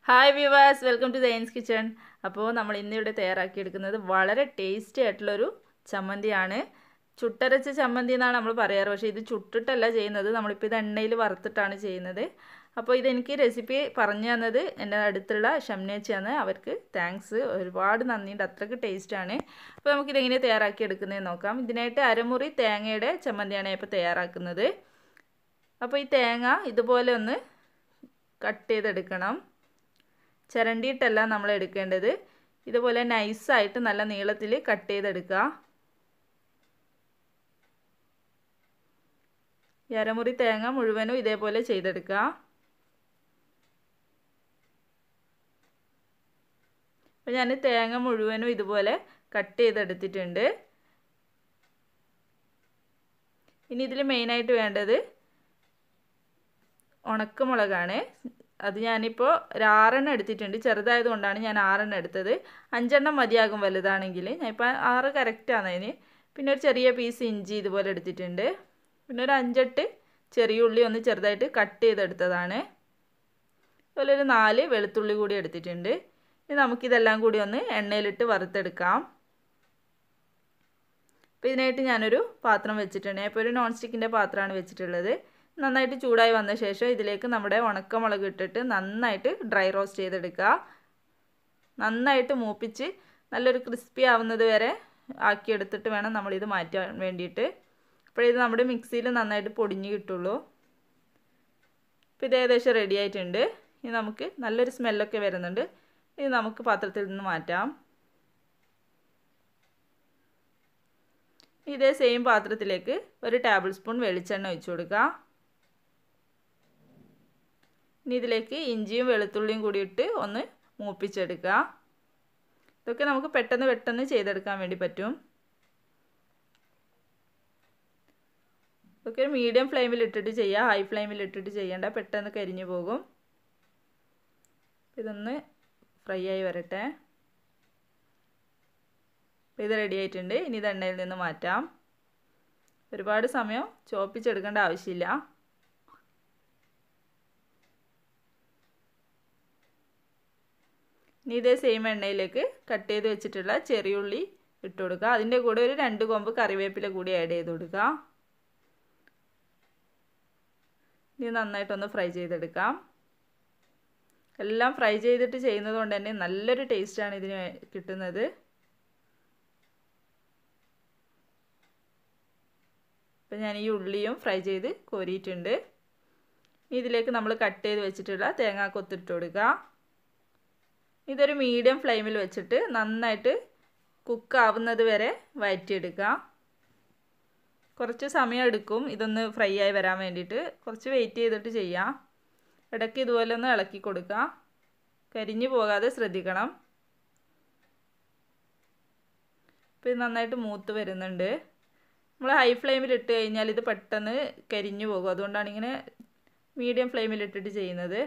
Hi viewers, welcome to Dayan's kitchen. അപ്പോൾ നമ്മൾ ഇന്നിവിടെ തയ്യാറാക്കിയെടുക്കുന്നത് വളരെ ടേസ്റ്റി ആയിട്ടുള്ളൊരു ചമ്മന്തിയാണ്. ചുട്ടരച്ച ചമ്മന്തി എന്നാണ് നമ്മൾ പറയാറ്, പക്ഷേ ഇത് ചുട്ടിട്ടല്ല ചെയ്യുന്നത്, നമ്മളിപ്പോൾ ഇത് എണ്ണയിൽ വറുത്തിട്ടാണ് ചെയ്യുന്നത്. അപ്പോൾ ഇതെനിക്ക് റെസിപ്പി പറഞ്ഞു തന്നത് എൻ്റെ അടുത്തുള്ള ഷംനേച്ചിയാണ്. അവർക്ക് താങ്ക്സ്, ഒരുപാട് നന്ദിയുണ്ട്, അത്രയ്ക്ക് ടേസ്റ്റാണ്. അപ്പോൾ നമുക്കിതെങ്ങനെ തയ്യാറാക്കിയെടുക്കുന്നതെന്ന് നോക്കാം. ഇതിനായിട്ട് അരമുറി തേങ്ങയുടെ ചമ്മന്തിയാണ് ഇപ്പോൾ തയ്യാറാക്കുന്നത്. അപ്പോൾ ഈ തേങ്ങ ഇതുപോലെ ഒന്ന് കട്ട് ചെയ്തെടുക്കണം. ചിരണ്ടിയിട്ടല്ല നമ്മൾ എടുക്കേണ്ടത്, ഇതുപോലെ നൈസായിട്ട് നല്ല നീളത്തിൽ കട്ട് ചെയ്തെടുക്കുക. അരമുറി തേങ്ങ മുഴുവനും ഇതേപോലെ ചെയ്തെടുക്കുക. അപ്പോൾ ഞാൻ തേങ്ങ മുഴുവനും ഇതുപോലെ കട്ട് ചെയ്തെടുത്തിട്ടുണ്ട്. ഇനി ഇതിൽ മെയിനായിട്ട് വേണ്ടത് ഉണക്കമുളകാണ്. അത് ഞാനിപ്പോൾ 6 എടുത്തിട്ടുണ്ട്. ചെറുതായതുകൊണ്ടാണ് ഞാൻ 6 എടുത്തത്. 5 മതിയാകും വലുതാണെങ്കിൽ. ഞാനിപ്പോൾ 6 കറക്റ്റാണ് അതിന്. പിന്നെ ഒരു ചെറിയ പീസ് ഇഞ്ചി ഇതുപോലെ എടുത്തിട്ടുണ്ട്. പിന്നെ ഒരു 5-8 ചെറിയ ഉള്ളി ഒന്ന് ചെറുതായിട്ട് കട്ട് ചെയ്തെടുത്തതാണ്. അതുപോലെ ഒരു 4 വെളുത്തുള്ളി കൂടി എടുത്തിട്ടുണ്ട്. ഇനി നമുക്കിതെല്ലാം കൂടി ഒന്ന് എണ്ണയിലിട്ട് വറുത്തെടുക്കാം. അപ്പോൾ ഇതിനായിട്ട് ഞാനൊരു പാത്രം വെച്ചിട്ടുണ്ട്. ഇപ്പോൾ ഒരു നോൺ സ്റ്റിക്കിൻ്റെ പാത്രമാണ് വെച്ചിട്ടുള്ളത്. നന്നായിട്ട് ചൂടായി വന്ന ശേഷം ഇതിലേക്ക് നമ്മുടെ ഉണക്കമുളക് ഇട്ടിട്ട് നന്നായിട്ട് ഡ്രൈ റോസ്റ്റ് ചെയ്തെടുക്കുക. നന്നായിട്ട് മൂപ്പിച്ച് നല്ലൊരു ക്രിസ്പി ആവുന്നത് വരെ ആക്കിയെടുത്തിട്ട് വേണം നമ്മളിത് മാറ്റാൻ വേണ്ടിയിട്ട്. അപ്പോഴിത് നമ്മുടെ മിക്സിയിൽ നന്നായിട്ട് പൊടിഞ്ഞ് കിട്ടുള്ളൂ. ഇപ്പോൾ ഇത് ഏകദേശം റെഡി ആയിട്ടുണ്ട്. ഇനി നമുക്ക് നല്ലൊരു സ്മെല്ലൊക്കെ വരുന്നുണ്ട്. ഇത് നമുക്ക് പാത്രത്തിൽ നിന്ന് മാറ്റാം. ഇതേ സെയിം പാത്രത്തിലേക്ക് ഒരു ടേബിൾ സ്പൂൺ വെളിച്ചെണ്ണ ഒഴിച്ചു കൊടുക്കുക. ഇനി ഇതിലേക്ക് ഇഞ്ചിയും വെളുത്തുള്ളിയും കൂടി ഇട്ട് ഒന്ന് മൂപ്പിച്ചെടുക്കുക. ഇതൊക്കെ നമുക്ക് പെട്ടെന്ന് ചെയ്തെടുക്കാൻ വേണ്ടി പറ്റും. ഇതൊക്കെ മീഡിയം ഫ്ലെയിമിൽ ഇട്ടിട്ട് ചെയ്യുക, ഹൈ ഫ്ലെയിമിൽ ഇട്ടിട്ട് ചെയ്യേണ്ട, പെട്ടെന്ന് കരിഞ്ഞു പോകും. ഇതൊന്ന് ഫ്രൈ ആയി വരട്ടെ. ഇത് റെഡി ആയിട്ടുണ്ട്. ഇനി ഇത് എണ്ണയിൽ നിന്ന് മാറ്റാം. ഒരുപാട് സമയം ചോപ്പിച്ചെടുക്കേണ്ട ആവശ്യമില്ല. ഇനി ഇതേ സെയിം എണ്ണയിലേക്ക് കട്ട് ചെയ്ത് വെച്ചിട്ടുള്ള ചെറിയുള്ളി ഇട്ട് കൊടുക്കുക. അതിൻ്റെ കൂടെ ഒരു 2 കൊമ്പ് കറിവേപ്പില കൂടി ആഡ് ചെയ്ത് കൊടുക്കുക. ഇനി നന്നായിട്ടൊന്ന് ഫ്രൈ ചെയ്തെടുക്കാം. എല്ലാം ഫ്രൈ ചെയ്തിട്ട് ചെയ്യുന്നത് കൊണ്ട് തന്നെ നല്ലൊരു ടേസ്റ്റാണ് ഇതിന് കിട്ടുന്നത്. അപ്പം ഞാൻ ഈ ഉള്ളിയും ഫ്രൈ ചെയ്ത് കോരിയിട്ടുണ്ട്. ഇതിലേക്ക് നമ്മൾ കട്ട് ചെയ്ത് വെച്ചിട്ടുള്ള തേങ്ങാക്കൊത്തിട്ട് കൊടുക്കുക. ഇതൊരു മീഡിയം ഫ്ലെയിമിൽ വെച്ചിട്ട് നന്നായിട്ട് കുക്കാവുന്നത് വരെ വഴറ്റിയെടുക്കുക. കുറച്ച് സമയം എടുക്കും ഇതൊന്ന് ഫ്രൈ ആയി വരാൻ വേണ്ടിയിട്ട്. കുറച്ച് വെയിറ്റ് ചെയ്തിട്ട് ചെയ്യാം. ഇടയ്ക്ക് ഇതുപോലെ ഒന്ന് ഇളക്കി കൊടുക്കുക. കരിഞ്ഞു പോകാതെ ശ്രദ്ധിക്കണം. ഇപ്പോൾ ഇത് നന്നായിട്ട് മൂത്ത് വരുന്നുണ്ട്. നമ്മൾ ഹൈ ഫ്ലെയിമിൽ ഇട്ട് കഴിഞ്ഞാൽ ഇത് പെട്ടെന്ന് കരിഞ്ഞു പോകും. അതുകൊണ്ടാണ് ഇങ്ങനെ മീഡിയം ഫ്ലെയിമിൽ ഇട്ടിട്ട് ചെയ്യുന്നത്.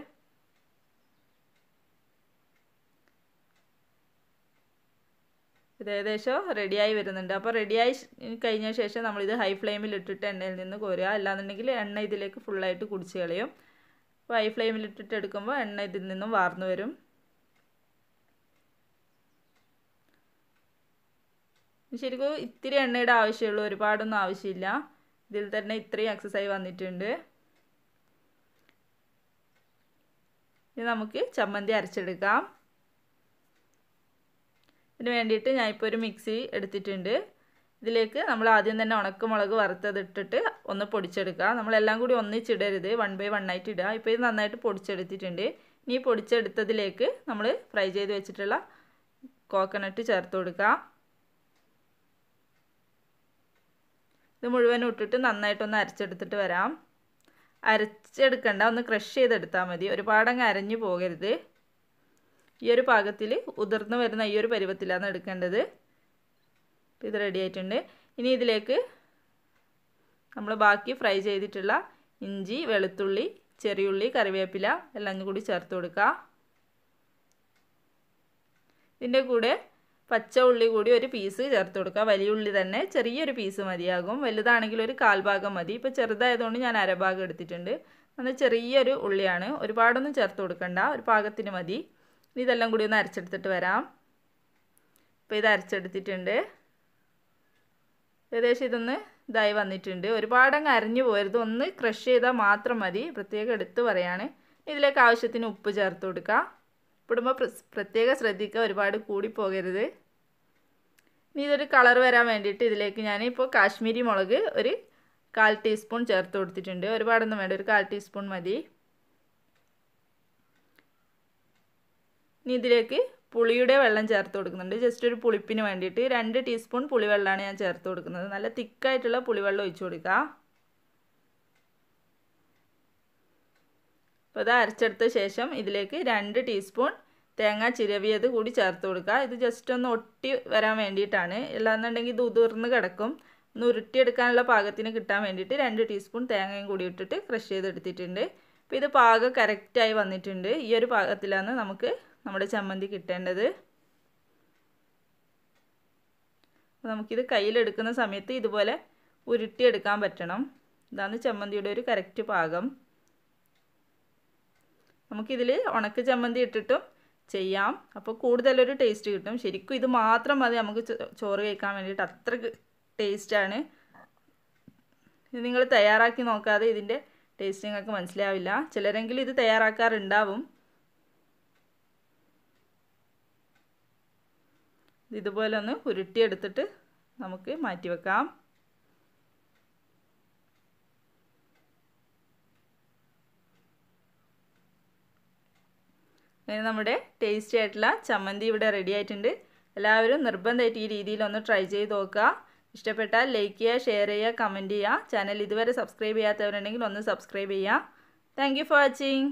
ഇത് ഏകദേശം റെഡിയായി വരുന്നുണ്ട്. അപ്പോൾ റെഡിയായി കഴിഞ്ഞ ശേഷം നമ്മളിത് ഹൈ ഫ്ലെയിമിൽ ഇട്ടിട്ട് എണ്ണയിൽ നിന്ന് കോരുക. അല്ലാന്നുണ്ടെങ്കിൽ എണ്ണ ഇതിലേക്ക് ഫുള്ളായിട്ട് കുടിച്ച് കളയും. അപ്പോൾ ഹൈ ഫ്ലെയിമിൽ ഇട്ടിട്ട് എടുക്കുമ്പോൾ എണ്ണ ഇതിൽ നിന്നും വാർന്നു വരും. ശരിക്കും ഇത്തിരി എണ്ണയുടെ ആവശ്യമുള്ളൂ, ഒരുപാടൊന്നും ആവശ്യമില്ല. ഇതിൽ തന്നെ ഇത്രയും എക്സസൈസ് വന്നിട്ടുണ്ട്. ഇനി നമുക്ക് ചമ്മന്തി അരച്ചെടുക്കാം. ഇതിന് വേണ്ടിയിട്ട് ഞാനിപ്പോൾ ഒരു മിക്സി എടുത്തിട്ടുണ്ട്. ഇതിലേക്ക് നമ്മൾ ആദ്യം തന്നെ ഉണക്കമുളക് വറുത്തതിട്ടിട്ട് ഒന്ന് പൊടിച്ചെടുക്കുക. നമ്മളെല്ലാം കൂടി ഒന്നിച്ചിടരുത്, 1 by 1 ആയിട്ട് ഇടുക. ഇപ്പോൾ ഇത് നന്നായിട്ട് പൊടിച്ചെടുത്തിട്ടുണ്ട്. ഇനി പൊടിച്ചെടുത്തതിലേക്ക് നമ്മൾ ഫ്രൈ ചെയ്ത് വെച്ചിട്ടുള്ള കോക്കനട്ട് ചേർത്ത് കൊടുക്കുക. ഇത് മുഴുവനും ഇട്ടിട്ട് നന്നായിട്ടൊന്ന് അരച്ചെടുത്തിട്ട് വരാം. അരച്ചെടുക്കണ്ട, ഒന്ന് ക്രഷ് ചെയ്തെടുത്താൽ മതി. ഒരുപാടങ്ങ് അരഞ്ഞു പോകരുത്. ഈ ഒരു പാകത്തിൽ ഉതിർന്ന് വരുന്ന ഈ ഒരു പരുവത്തിലാണ് എടുക്കേണ്ടത്. ഇത് റെഡി ആയിട്ടുണ്ട്. ഇനി ഇതിലേക്ക് നമ്മൾ ബാക്കി ഫ്രൈ ചെയ്തിട്ടുള്ള ഇഞ്ചി, വെളുത്തുള്ളി, ചെറിയുള്ളി, കറിവേപ്പില എല്ലാം കൂടി ചേർത്ത് കൊടുക്കുക. ഇതിൻ്റെ കൂടെ പച്ച ഉള്ളി കൂടി ഒരു പീസ് ചേർത്ത് കൊടുക്കുക. വലിയ ഉള്ളി തന്നെ ചെറിയൊരു പീസ് മതിയാകും. വലുതാണെങ്കിൽ ഒരു 1/4 ഭാഗം മതി. ഇപ്പോൾ ചെറുതായതുകൊണ്ട് ഞാൻ 1/2 ഭാഗം എടുത്തിട്ടുണ്ട്. ഒന്ന് ചെറിയൊരു ഉള്ളിയാണ്, ഒരുപാടൊന്നും ചേർത്ത് കൊടുക്കണ്ട, ഒരു പാകത്തിന് മതി. ഇതെല്ലാം കൂടി ഒന്ന് അരച്ചെടുത്തിട്ട് വരാം. അപ്പോൾ ഇത് അരച്ചെടുത്തിട്ടുണ്ട്. ഏകദേശം ഇതൊന്ന് ഇതായി വന്നിട്ടുണ്ട്. ഒരുപാടങ്ങ് അരഞ്ഞു പോകരുത്, ഒന്ന് ക്രഷ് ചെയ്താൽ മാത്രം മതി. പ്രത്യേകം എടുത്ത് പറയാണ്. ഇതിലേക്ക് ആവശ്യത്തിന് ഉപ്പ് ചേർത്ത് കൊടുക്കുക. ഇടുമ്പോൾ പ്രത്യേകം ശ്രദ്ധിക്കുക, ഒരുപാട് കൂടി പോകരുത്. ഇനി ഇതൊരു കളർ വരാൻ വേണ്ടിയിട്ട് ഇതിലേക്ക് ഞാനിപ്പോൾ കാശ്മീരി മുളക് ഒരു 1/4 ടീസ്പൂൺ ചേർത്ത് കൊടുത്തിട്ടുണ്ട്. ഒരുപാടൊന്നും വേണ്ട, ഒരു 1/4 ടീസ്പൂൺ മതി. ഇനി ഇതിലേക്ക് പുളിയുടെ വെള്ളം ചേർത്ത് കൊടുക്കുന്നുണ്ട്, ജസ്റ്റ് ഒരു പുളിപ്പിന് വേണ്ടിയിട്ട്. 2 ടീസ്പൂൺ പുളിവെള്ളമാണ് ഞാൻ ചേർത്ത് കൊടുക്കുന്നത്. നല്ല തിക്കായിട്ടുള്ള പുളിവെള്ളം ഒഴിച്ചു കൊടുക്കുക. അപ്പോൾ ഇത് അരച്ചെടുത്ത ശേഷം ഇതിലേക്ക് 2 ടീസ്പൂൺ തേങ്ങ ചിരവിയത് കൂടി ചേർത്ത് കൊടുക്കുക. ഇത് ജസ്റ്റ് ഒന്ന് ഒട്ടി വരാൻ വേണ്ടിയിട്ടാണ്, അല്ലാന്നുണ്ടെങ്കിൽ ഇത് ഉതിർന്ന് കിടക്കും. ഒന്ന് ഉരുട്ടിയെടുക്കാനുള്ള പാകത്തിന് കിട്ടാൻ വേണ്ടിയിട്ട് 2 ടീസ്പൂൺ തേങ്ങയും കൂടി ഇട്ടിട്ട് ക്രഷ് ചെയ്തെടുത്തിട്ടുണ്ട്. അപ്പോൾ ഇത് പാകം കറക്റ്റായി വന്നിട്ടുണ്ട്. ഈ ഒരു പാകത്തിലാണ് നമുക്ക് നമ്മുടെ ചമ്മന്തി കിട്ടേണ്ടത്. അപ്പോൾ നമുക്കിത് കയ്യിലെടുക്കുന്ന സമയത്ത് ഇതുപോലെ ഉരുട്ടിയെടുക്കാൻ പറ്റണം. ഇതാണ് ചമ്മന്തിയുടെ ഒരു കറക്റ്റ് പാകം. നമുക്കിതിൽ ഉണക്ക ചമ്മന്തി ഇട്ടിട്ടും ചെയ്യാം, അപ്പോൾ കൂടുതലൊരു ടേസ്റ്റ് കിട്ടും. ശരിക്കും ഇത് മാത്രം മതി നമുക്ക് ചോറ് കഴിക്കാൻ വേണ്ടിയിട്ട്, അത്രയ്ക്ക് ടേസ്റ്റാണ്. ഇത് നിങ്ങൾ തയ്യാറാക്കി നോക്കാതെ ഇതിൻ്റെ ടേസ്റ്റ് നിങ്ങൾക്ക് മനസ്സിലാവില്ല. ചിലരെങ്കിലും ഇത് തയ്യാറാക്കാറുണ്ടാവും. ഇതുപോലെ ഒന്ന് ഉരുട്ടിയെടുത്തിട്ട് നമുക്ക് മാറ്റി വെക്കാം. അങ്ങനെ നമ്മുടെ ടേസ്റ്റി ആയിട്ടുള്ള ചമ്മന്തി ഇവിടെ റെഡി ആയിട്ടുണ്ട്. എല്ലാവരും നിർബന്ധമായിട്ട് ഈ രീതിയിലൊന്ന് ട്രൈ ചെയ്ത് നോക്കുക. ഇഷ്ടപ്പെട്ടാൽ ലൈക്ക് ചെയ്യുക, ഷെയർ ചെയ്യുക, കമൻറ്റ് ചെയ്യുക. ചാനൽ ഇതുവരെ സബ്സ്ക്രൈബ് ചെയ്യാത്തവരുണ്ടെങ്കിൽ ഒന്ന് സബ്സ്ക്രൈബ് ചെയ്യുക. Thank you for watching.